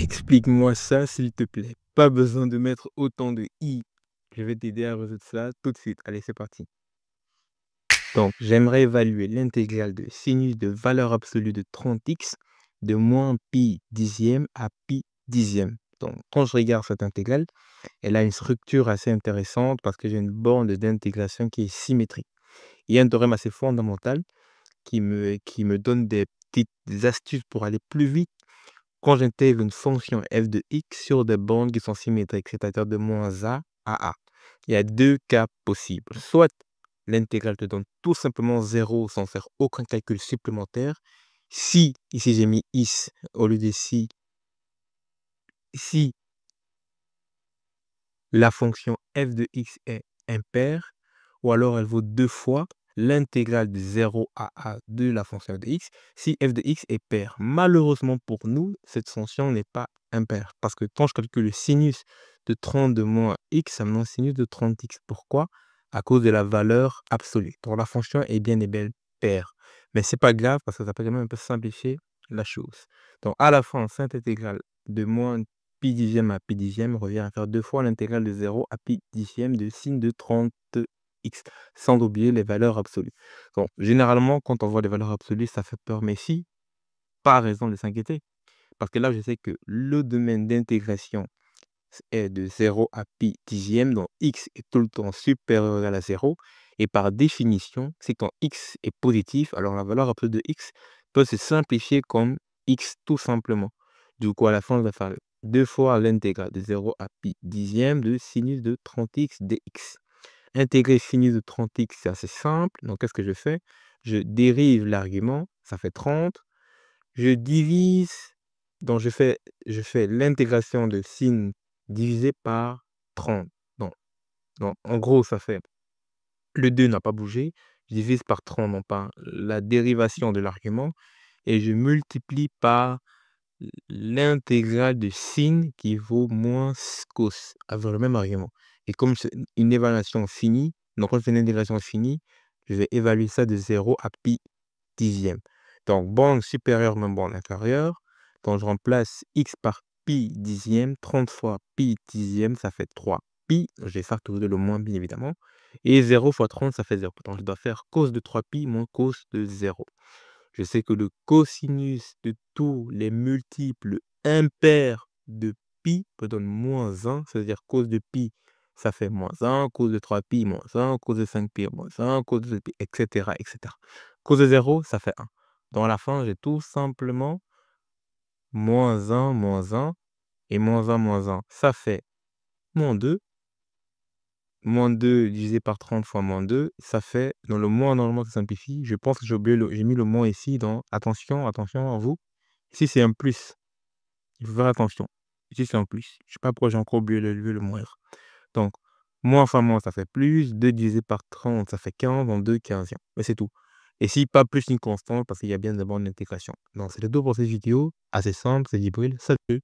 Explique-moi ça, s'il te plaît. Pas besoin de mettre autant de i. Je vais t'aider à résoudre ça tout de suite. Allez, c'est parti. Donc, j'aimerais évaluer l'intégrale de sinus de valeur absolue de 30x de moins pi dixième à pi dixième. Donc, quand je regarde cette intégrale, elle a une structure assez intéressante parce que j'ai une borne d'intégration qui est symétrique. Il y a un théorème assez fondamental qui me donne des petites astuces pour aller plus vite quand j'intègre une fonction f de x sur des bornes qui sont symétriques, c'est-à-dire de moins a à a. Il y a deux cas possibles. Soit l'intégrale te donne tout simplement 0 sans faire aucun calcul supplémentaire. Si, ici j'ai mis is au lieu de si la fonction f de x est impaire, ou alors elle vaut deux fois l'intégrale de 0 à a de la fonction f de x, si f de x est paire. Malheureusement pour nous, cette fonction n'est pas impaire, parce que quand je calcule le sinus de 30 de moins x, ça me donne un sinus de 30x. Pourquoi? À cause de la valeur absolue. Donc la fonction est bien et belle paire. Mais c'est pas grave, parce que ça peut quand même un peu simplifier la chose. Donc à la fin, cette intégrale de moins pi dixième à pi dixième revient à faire deux fois l'intégrale de 0 à pi dixième de sin de 30x, sans oublier les valeurs absolues. Donc, généralement, quand on voit les valeurs absolues, ça fait peur, mais si, pas raison de s'inquiéter. Parce que là, je sais que le domaine d'intégration est de 0 à pi dixième, donc x est tout le temps supérieur à la 0. Et par définition, c'est quand x est positif, alors la valeur absolue de x peut se simplifier comme x tout simplement. Du coup, à la fin, on va faire deux fois l'intégrale de 0 à pi dixième de sinus de 30x dx. Intégrer sinus de 30x, c'est assez simple. Donc, qu'est-ce que je fais? Je dérive l'argument, ça fait 30. Je divise, donc je fais l'intégration de sin divisé par 30. Donc, en gros, ça fait le 2 n'a pas bougé. Je divise par 30, non pas la dérivation de l'argument, et je multiplie par l'intégrale de sin qui vaut moins cos, avec le même argument. Et comme c'est une évaluation finie, donc quand je fais une intégration finie, je vais évaluer ça de 0 à pi dixième. Donc, borne supérieure moins borne inférieure. Donc, je remplace x par pi dixième. 30 fois pi dixième, ça fait 3 pi. Je vais factoriser le moins, bien évidemment. Et 0 fois 30, ça fait 0. Donc, je dois faire cos de 3 pi moins cos de 0. Je sais que le cosinus de tous les multiples impairs de pi peut donner moins 1. C'est-à-dire cos de pi, ça fait moins 1. Cos de 3 pi, moins 1. Cos de 5 pi, moins 1. Cos de 7 pi, etc., etc. Cos de 0, ça fait 1. Donc à la fin, j'ai tout simplement moins 1, et moins 1, moins 1. Ça fait moins 2. Moins 2 divisé par 30 fois moins 2, ça fait, dans le moins normalement ça simplifie. Je pense que j'ai mis le moins ici dans, attention, attention à vous. Ici c'est un plus, il faut faire attention. Ici c'est un plus. Je sais pas pourquoi j'ai encore oublié le moindre. Donc, moins fois moins ça fait plus, 2 divisé par 30 ça fait 15, donc 2 quinzième. Mais c'est tout. Et si pas plus une constante, parce qu'il y a bien d'abord une intégration. Donc c'est tout pour cette vidéo, assez simple, c'est Djibril. Salut!